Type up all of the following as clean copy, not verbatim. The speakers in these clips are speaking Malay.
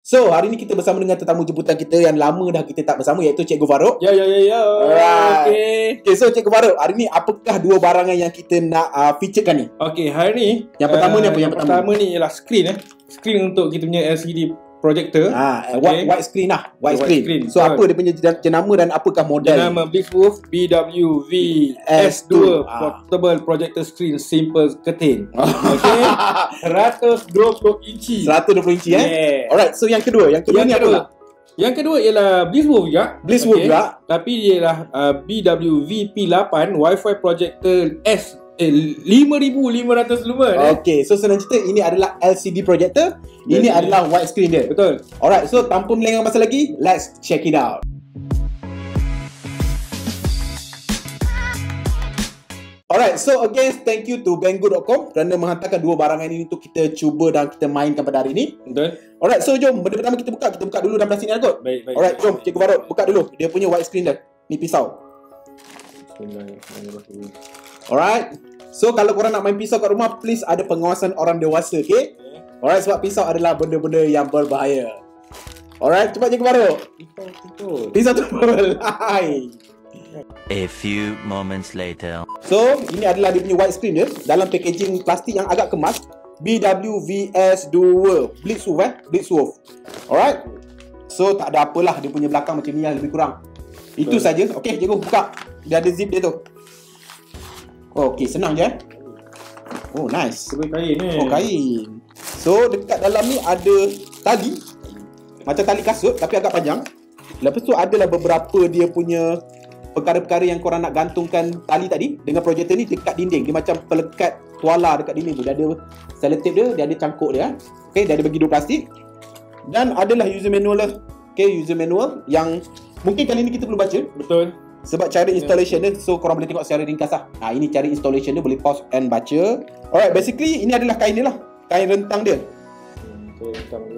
So, hari ni kita bersama dengan tetamu jemputan kita yang lama dah kita tak bersama, iaitu Cikgu Farouk. Ya. Alright. Okay, so Cikgu Farouk, hari ni apakah dua barangan yang kita nak featurekan ni? Okay, hari ni Yang pertama ni apa? Yang pertama ni ialah screen Screen untuk kita punya LCD projector. Okay. White screen lah. White screen. So, apa dia punya jenama dan apakah model? Jenama Blitzwolf BWV S2 Portable Projector Screen Simple Curtain. Okay. 120 inci. 120 inci Yeah. Alright, so yang kedua ni apa? Yang kedua ialah Blitzwolf juga. Blitzwolf juga. Tapi dia ialah BWV P8 Wi-Fi Projector S 5500 lumen. Okay, so senang cerita, ini adalah LCD projector, ini adalah white screen dia. Betul. Alright, so tanpa melengah masa lagi, let's check it out. Alright, so again, thank you to Banggood.com kerana menghantarkan dua barangan ini untuk kita cuba dan kita mainkan pada hari ini. Betul. Alright, so jom, benda pertama kita buka dulu dalam plastik ni kot. Baik. Alright, jom Cikgu Farouk buka dulu dia punya white screen dia. Ni pisau. Alright. So kalau korang nak main pisau kat rumah, please ada pengawasan orang dewasa, okay? Alright, sebab pisau adalah benda-benda yang berbahaya. Alright, cepat Cikgu Farouk. Pisau tu. Hai. A few moments later. So, ini adalah dia punya white screen dia dalam packaging plastik yang agak kemas. BWVS2 Blitzwolf. Alright. So, tak ada apalah, dia punya belakang macam ni lah, lebih kurang. Itu saja. Okey, cikgu buka. Dia ada zip dia tu. Okey, senang je. Oh, nice. Kain ni. Oh, kain. So, dekat dalam ni ada tali. Macam tali kasut tapi agak panjang. Lepas tu adalah beberapa dia punya perkara-perkara yang korang nak gantungkan tali tadi dengan projektor ni dekat dinding. Dia macam pelekat tuala dekat dinding tu. Dia ada selotip dia ada cangkuk dia. Okey, dia ada bagi dua plastik. Dan adalah user manual lah. Okey, user manual yang mungkin kali ni kita perlu baca. Betul. Sebab cara installation dia, so korang boleh tengok secara ringkas lah. Ini cara installation dia, boleh pause and baca. Alright, basically ini adalah kain dia lah. Kain rentang dia.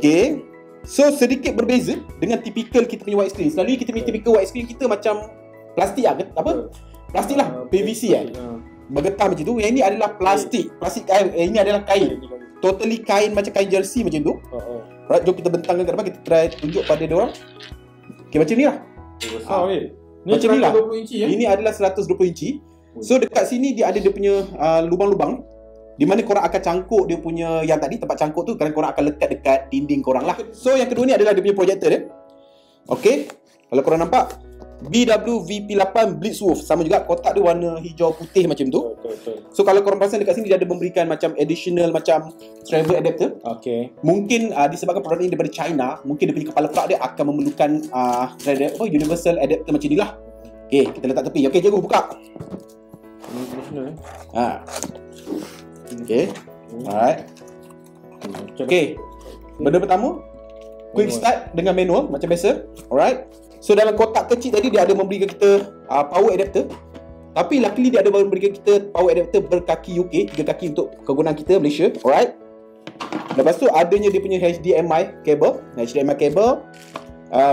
Okay. So sedikit berbeza dengan typical kita punya white screen. Selalu kita punya typical white screen kita macam plastik lah, apa? Plastik lah, PVC bergetah macam tu. Yang ini adalah plastik. Plastik kain, ini adalah kain. Totally kain macam kain jersey macam tu. Alright, jom kita bentangkan kat depan, kita try tunjuk pada dia orang. Okay, macam ni lah. Besar Ni macam ni lah. 120 inci Ini adalah 120 inci. So dekat sini dia ada dia punya lubang-lubang di mana korang akan cangkuk dia punya yang tadi tempat cangkuk tu, kerana korang akan letak dekat dinding korang lah. So yang kedua ni adalah dia punya projektor dia. Okay, kalau korang nampak BWVP8 Blitzwolf, sama juga kotak dia warna hijau putih macam tu. Betul. So kalau korang perasan dekat sini dia ada memberikan macam additional macam travel adapter. Okay. Mungkin disebabkan produk ini daripada China, mungkin dia punya kepala perak dia akan memerlukan universal adapter macam ni lah. Okay, kita letak tepi. Okay, cikgu buka. Okay. Alright. Okay. Benda pertama, quick start dengan manual macam biasa. Alright. So dalam kotak kecil tadi dia ada memberikan kita power adapter. Tapi luckily dia ada memberikan kita power adapter berkaki UK, 3 kaki untuk kegunaan kita Malaysia. Alright. Lepas tu adanya dia punya HDMI cable,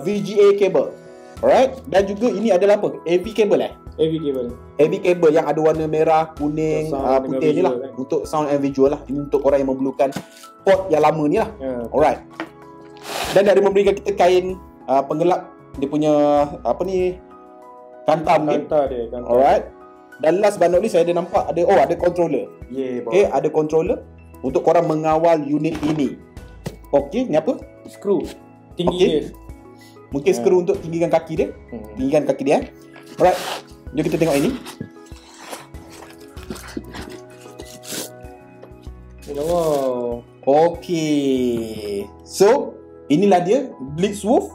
VGA cable. Alright. Dan juga ini adalah apa? AV cable AV cable yang ada warna merah, kuning, putih ni lah, untuk sound and visual lah. Ini untuk orang yang memerlukan port yang lama ni lah. Alright. Dan dia ada memberikan kita kain penggelap dia punya kantam ni. Alright. Dan last but not least saya ada nampak ada controller. Okay, ada controller untuk korang mengawal unit ini. Okay, ni apa? Skru tinggi dia. Mungkin skru untuk tinggikan kaki dia. Tinggikan kaki dia. Alright. Jom kita tengok ini. Wow. Okay. So, inilah dia Blitzwolf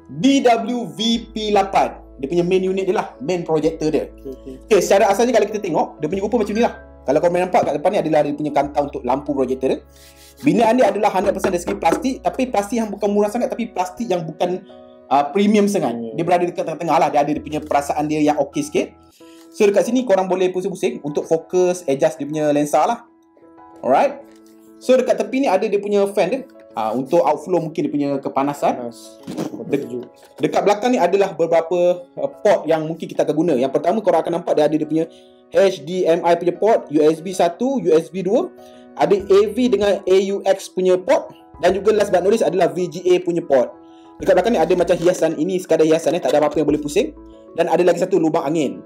BWVP8. Dia punya main unit dia lah, main projector dia. Okay, secara asalnya kalau kita tengok, dia punya rupa macam ni lah. Kalau korang nampak kat depan ni adalah dia punya kantang untuk lampu projector dia. Binaan dia adalah 100% dari segi plastik, tapi plastik yang bukan murah sangat, tapi plastik yang bukan premium sangat. Dia berada dekat tengah-tengah lah. Dia ada dia punya perasaan dia yang okey sikit. So dekat sini korang boleh pusing-pusing untuk fokus, adjust dia punya lensa lah. Alright. So dekat tepi ni ada dia punya fan dia. Untuk outflow mungkin dia punya kepanasan. Dekat belakang ni adalah beberapa port yang mungkin kita akan guna. Yang pertama korang akan nampak dia ada dia punya HDMI punya port, USB 1, USB 2, ada AV dengan AUX punya port, Dan juga last but not least adalah VGA punya port. Dekat belakang ni ada macam hiasan. Ini sekadar hiasan, tak ada apa-apa yang boleh pusing. Dan ada lagi satu lubang angin.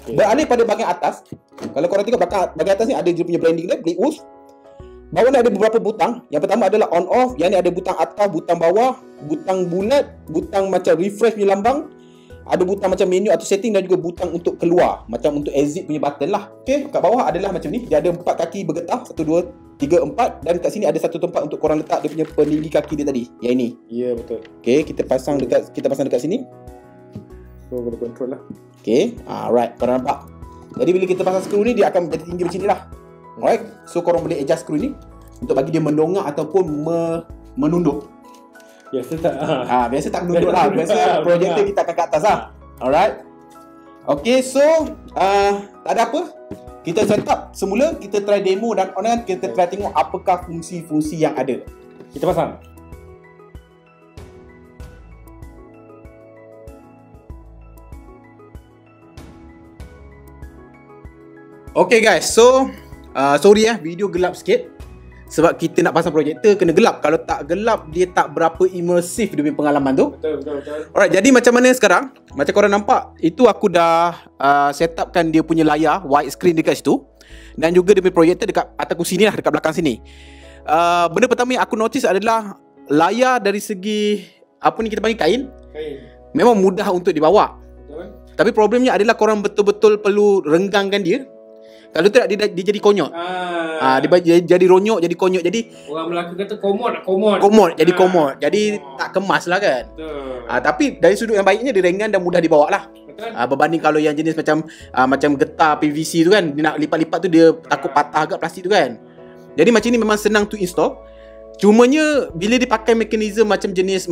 Beralih pada bahagian atas, kalau korang tengok bahagian atas ni ada dia punya branding dia, Blade Wolf. Bawah ni ada beberapa butang. Yang pertama adalah on off. Yang ni ada butang atas, butang bawah, butang bulat, butang macam refresh punya lambang. Ada butang macam menu atau setting dan juga butang untuk keluar, macam untuk exit punya button lah. Okey, kat bawah adalah macam ni. Dia ada 4 kaki bergetah, 1 2 3 4 dan kat sini ada satu tempat untuk korang letak dia punya pendiri kaki dia tadi. Yang ini. Ya, betul. Okey, kita pasang dekat sini. So boleh control lah. Okey, alright, korang nampak. Jadi bila kita pasang skru ni dia akan menjadi tinggi macam ni lah. Alright, so korang boleh adjust skru ni untuk bagi dia mendongak ataupun menunduk. Biasa tak? Biasa tak menunduk lah. Biasa projektor kita akan ke atas lah. Alright. Okay, so tak ada apa. Kita set up semula, kita try demo dan online, kita try tengok apakah fungsi-fungsi yang ada. Kita pasang. Okay guys, so sorry video gelap sikit. Sebab kita nak pasang projektor kena gelap. Kalau tak gelap dia tak berapa immersif dia punya pengalaman tu. Betul. Alright, jadi macam mana sekarang? Macam korang nampak, itu aku dah set upkan dia punya layar wide screen dekat situ. Dan juga dia punya projektor dekat atas kursi ni lah, dekat belakang sini. Benda pertama yang aku notice adalah layar dari segi apa ni kita panggil kain. Memang mudah untuk dibawa. Betul. Tapi problemnya adalah korang betul-betul perlu renggangkan dia. Kalau tidak dia jadi konyot. Dia jadi ronyok, jadi konyot. Jadi orang Melaka kata komod. Jadi komod. Jadi tak kemas lah kan. Tapi dari sudut yang baiknya dia ringan dan mudah dibawa lah. Berbanding kalau yang jenis macam getah PVC tu kan, dia nak lipat-lipat tu dia takut patah agak plastik tu kan. Jadi macam ni memang senang to install. Cumanya bila dia pakai mekanisme macam jenis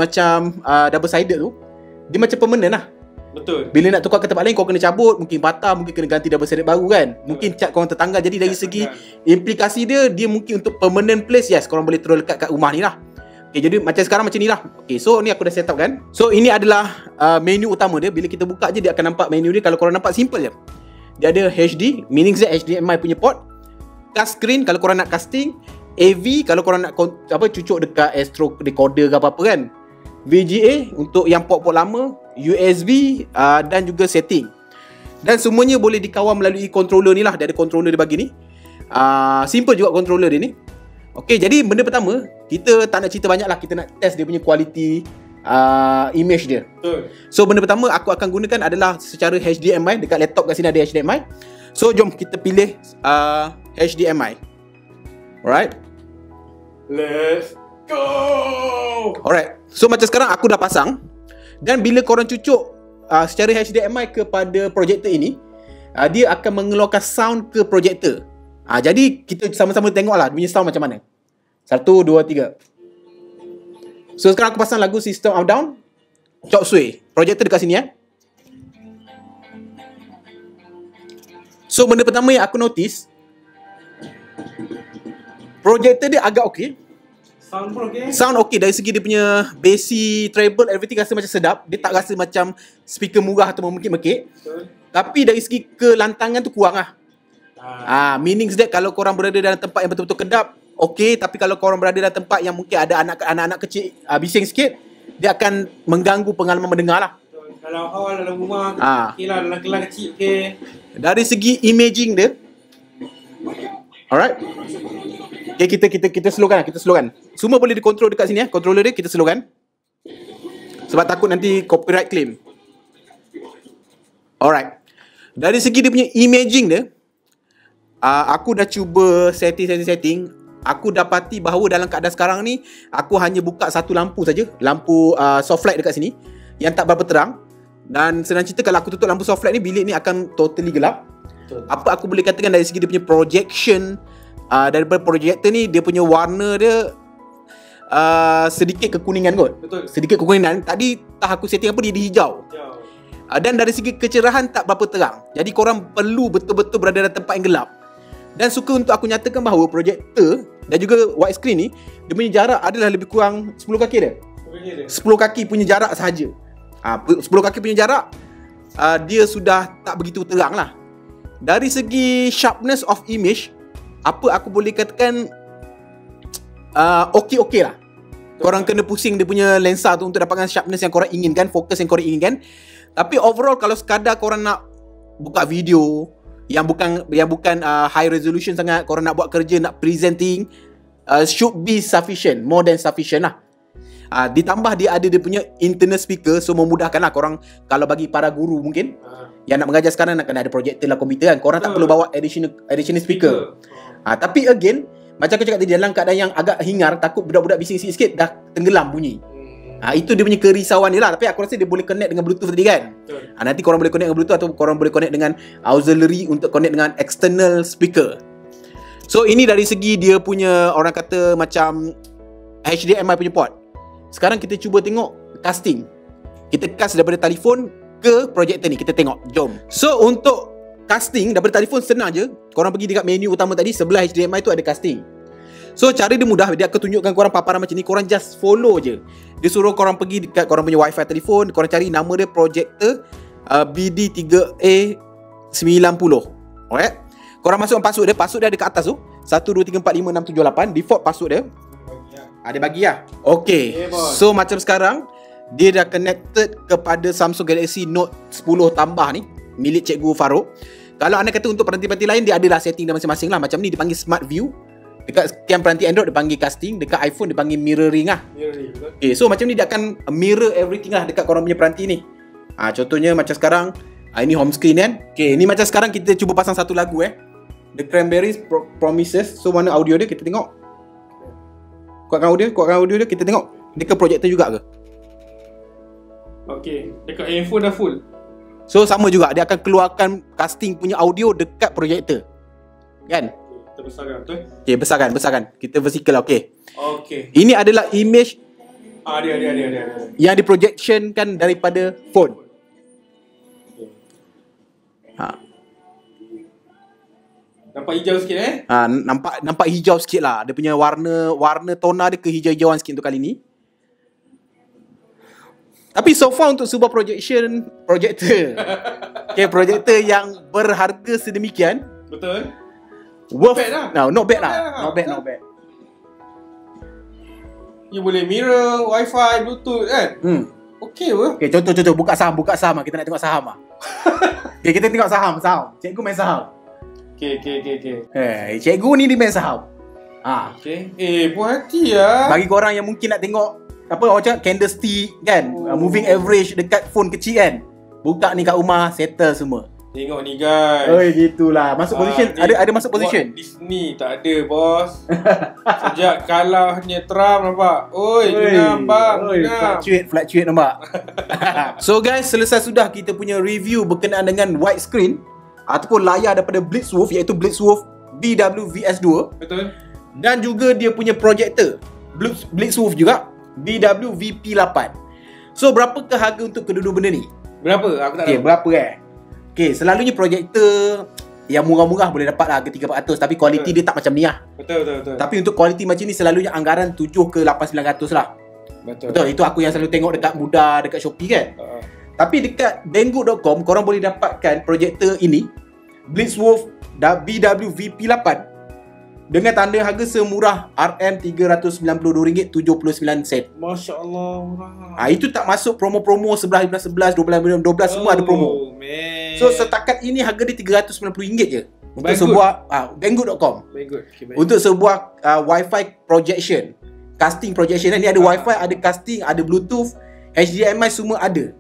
double sided tu, dia macam permanent lah. Betul. Bila nak tukar ke tempat lain kau kena cabut, mungkin patah, mungkin kena ganti double sided baru kan. Mungkin cat korang tertanggal. Jadi dari segi implikasi dia mungkin untuk permanent place, yes, korang boleh terus lekat kat rumah ni lah. Okay, jadi macam sekarang macam ni lah. Okay, so ni aku dah set up kan. So ini adalah menu utama dia. Bila kita buka je dia akan nampak menu dia. Kalau korang nampak simple je. Dia ada HD, meaning HDMI punya port. Touch screen kalau korang nak casting. AV kalau korang nak cucuk dekat Astro recorder ke apa-apa kan. VGA untuk yang port-port lama, USB dan juga setting. Dan semuanya boleh dikawal melalui controller ni lah. Dia ada controller dia bagi ni. Simple juga controller dia ni. Okay, jadi benda pertama, kita tak nak cerita banyak lah. Kita nak test dia punya quality image dia. Betul. So benda pertama aku akan gunakan adalah secara HDMI. Dekat laptop kat sini ada HDMI. So jom kita pilih HDMI. Alright, let's go. Alright, so macam sekarang aku dah pasang. Dan bila korang cucuk secara HDMI kepada projektor ini, dia akan mengeluarkan sound ke projektor. Jadi kita sama-sama tengok lah dia punya sound macam mana. 1, 2, 3. So sekarang aku pasang lagu System of Down, Chop Suey. Projektor dekat sini So benda pertama yang aku notice, projektor dia agak okey. Sound okey dari segi dia punya bassy, treble, everything rasa macam sedap. Dia tak rasa macam speaker murah atau memekik-mekik. Tapi dari segi kelantangan tu kurang lah. Meaning that kalau korang berada dalam tempat yang betul-betul kedap, okey. Tapi kalau korang berada dalam tempat yang mungkin ada anak-anak kecil bising sikit, dia akan mengganggu pengalaman mendengar lah. Kalau awal dalam rumah, okey lah, dalam kelas kecil ke. Dari segi imaging dia, alright. Okay, kita slowkan. Semua boleh dikontrol dekat sini controller dia kita slowkan. Sebab takut nanti copyright claim. Alright. Dari segi dia punya imaging dia, aku dah cuba setting. Aku dapati bahawa dalam keadaan sekarang ni aku hanya buka satu lampu saja, lampu soft light dekat sini yang tak berapa terang. Dan senang cerita kalau aku tutup lampu soft light ni, bilik ni akan totally gelap. Betul. Apa aku boleh katakan dari segi dia punya projection, daripada projektor ni, dia punya warna dia sedikit kekuningan kot. Betul. Sedikit kekuningan. Tadi tak aku setting apa dia hijau. Dan dari segi kecerahan tak berapa terang. Jadi korang perlu betul-betul berada dalam tempat yang gelap. Dan suka untuk aku nyatakan bahawa projektor dan juga widescreen ni, dia punya jarak adalah lebih kurang 10 kaki dia. 10 kaki punya jarak sahaja. 10 kaki punya jarak, dia sudah tak begitu terang lah. Dari segi sharpness of image, apa aku boleh katakan okey lah. Korang kena pusing dia punya lensa tu untuk dapatkan sharpness yang korang inginkan, fokus yang korang inginkan. Tapi overall kalau sekadar korang nak buka video yang bukan high resolution sangat, korang nak buat kerja, nak presenting, should be sufficient, more than sufficient lah. Ditambah dia ada dia punya internal speaker, so memudahkan lah korang. Kalau bagi para guru mungkin yang nak mengajar sekarang, nak kena ada projector lah komputer kan, korang tak perlu bawa additional speaker. Tapi again, macam aku cakap tadi, dalam keadaan yang agak hingar, takut budak-budak bising sikit dah tenggelam bunyi. Itu dia punya kerisauan dia lah. Tapi aku rasa dia boleh connect dengan Bluetooth tadi kan. Nanti korang boleh connect dengan Bluetooth, atau korang boleh connect dengan auxiliary untuk connect dengan external speaker. So ini dari segi dia punya, orang kata macam HDMI punya port. Sekarang kita cuba tengok casting. Kita cast daripada telefon ke projector ni. Kita tengok, jom. So untuk casting daripada telefon senang je. Korang pergi dekat menu utama tadi, sebelah HDMI tu ada casting. So cara dia mudah. Dia akan tunjukkan korang paparan macam ni. Korang just follow je. Dia suruh korang pergi dekat korang punya wifi telefon. Korang cari nama dia projector BD3A90. Alright. Korang masukkan password dia. Password dia ada kat atas tu, 123456788. Default password dia ada bagi lah. Okay, so macam sekarang dia dah connected kepada Samsung Galaxy Note 10 tambah ni, milik Cikgu Farouk. Kalau anda kata untuk peranti-peranti lain, dia adalah setting dia masing-masing lah. Macam ni dipanggil Smart View. Dekat sekian peranti Android dipanggil casting. Dekat iPhone dipanggil mirroring lah. Okay, so macam ni dia akan mirror everything lah dekat korang punya peranti ni. Contohnya macam sekarang, ini home screen kan. Okay, ni macam sekarang kita cuba pasang satu lagu The Cranberries Promises. So mana audio dia, kita tengok. Kuatkan audio dia, kita tengok dia ke projector juga ke. Okay, dekat handphone dah full. So sama juga, dia akan keluarkan casting punya audio dekat projector kan. Kita besarkan betul. Okay, besarkan. Kita vertical. Okay. Ini adalah image dia yang diprojectionkan daripada phone. Nampak hijau sikit nampak hijau sikit lah. Dia punya warna tona dia kehijau-hijauan sikit untuk kali ni. Tapi so far untuk sebuah projector okay, projector yang berharga sedemikian, betul, worth lah. Not bad lah. Not bad. You boleh mirror, wifi, bluetooth kan. Okay apa? Okay, contoh buka saham lah. Kita nak tengok saham lah. Okay, kita tengok saham. Cikgu main saham. Okay. Cikgu ni dia main saham. Okay. Puas hati lah. Bagi korang yang mungkin nak tengok apa orang cakap candlestick kan, moving average dekat phone kecil kan, buka ni kat rumah, settle semua. Tengok ni guys. Gitulah. Masuk position. Ada masuk position. Disney tak ada bos. Sejak kalahnya Trump nampak. Fluctuate nampak. So guys, selesai sudah kita punya review berkenaan dengan widescreen ataupun layar daripada Blitzwolf, iaitu Blitzwolf BW-VS2. Betul. Dan juga dia punya projector Blitzwolf juga BW-VP8. So berapakah harga untuk kedua-dua benda ni? Berapa? Aku tak tahu. Berapa Okay, selalunya projector yang murah-murah boleh dapat lah harga 300-400, tapi kualiti dia tak macam ni lah. Betul. Tapi untuk kualiti macam ni selalunya anggaran 7 ke 8-900 lah. Betul. Itu aku yang selalu tengok dekat Muda, dekat Shopee kan. Tapi dekat Banggood.com korang boleh dapatkan projector ini, Blitzwolf BW-VP8, dengan tanda harga semurah RM392.79. Masya Allah murah. Itu tak masuk promo-promo 11, 12 semua ada promo. Man. So setakat ini harga dia RM390 je untuk sebuah Banggood.com. Untuk sebuah Wi-Fi projection, casting projection. Ni ada Wi-Fi, ada casting, ada Bluetooth, HDMI semua ada.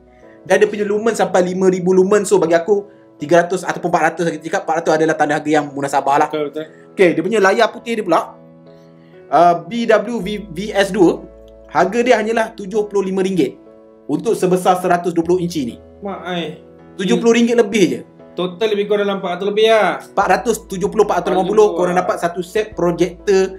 Dan dia punya lumen sampai 5000 lumen. So bagi aku 300 ataupun 400, kita cakap 400 adalah tanda harga yang munasabah lah. Betul. Okay, dia punya layar putih dia pula BW-VS2, harga dia hanyalah RM75 untuk sebesar 120 inci ni. RM70 lebih je. Total lebih kurang dalam 400 lebih lah. 470-450 korang dapat satu set projector,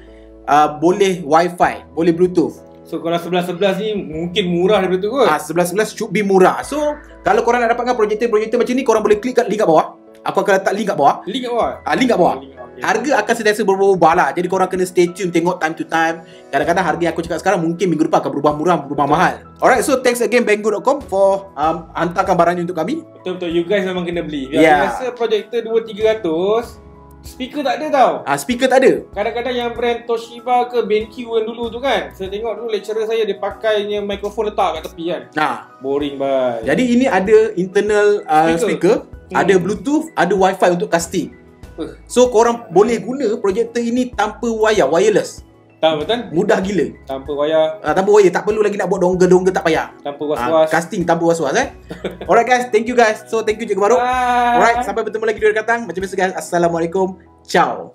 boleh wifi, boleh bluetooth. So kalau 11-11 ni mungkin murah daripada tu kot. 11-11 should be murah. So kalau korang nak dapatkan projector macam ni, korang boleh klik kat link kat bawah. Aku akan letak link kat bawah. Link kat bawah? Link kat bawah. Okay. Harga akan sentiasa berubah lah. Jadi korang kena stay tune, tengok time to time. Kadang-kadang harga yang aku cakap sekarang mungkin minggu depan akan berubah murah, berubah mahal. Alright, so thanks again Banggood.com for hantarkan barang ni untuk kami. Betul-betul, you guys memang kena beli. Biasa projector 2-300, speaker tak ada tau. Speaker tak ada. Kadang-kadang yang brand Toshiba ke BenQ yang dulu tu kan, saya tengok dulu lecturer saya dia pakainya mikrofon letak kat tepi kan. Boring bye. Jadi ini ada internal speaker, ada Bluetooth, ada Wi-Fi untuk casting. So korang boleh guna projektor ini tanpa wayar, wireless. Betul? Mudah gila. Tanpa wayar. Tanpa wayar, tak perlu lagi nak buat dongle-dongle, tak payah. Tanpa was-was. Casting tanpa was-was Alright guys, thank you guys. So thank you Cikgu Maruk. Alright, sampai bertemu lagi di video akan datang. Macam biasa guys, Assalamualaikum. Ciao.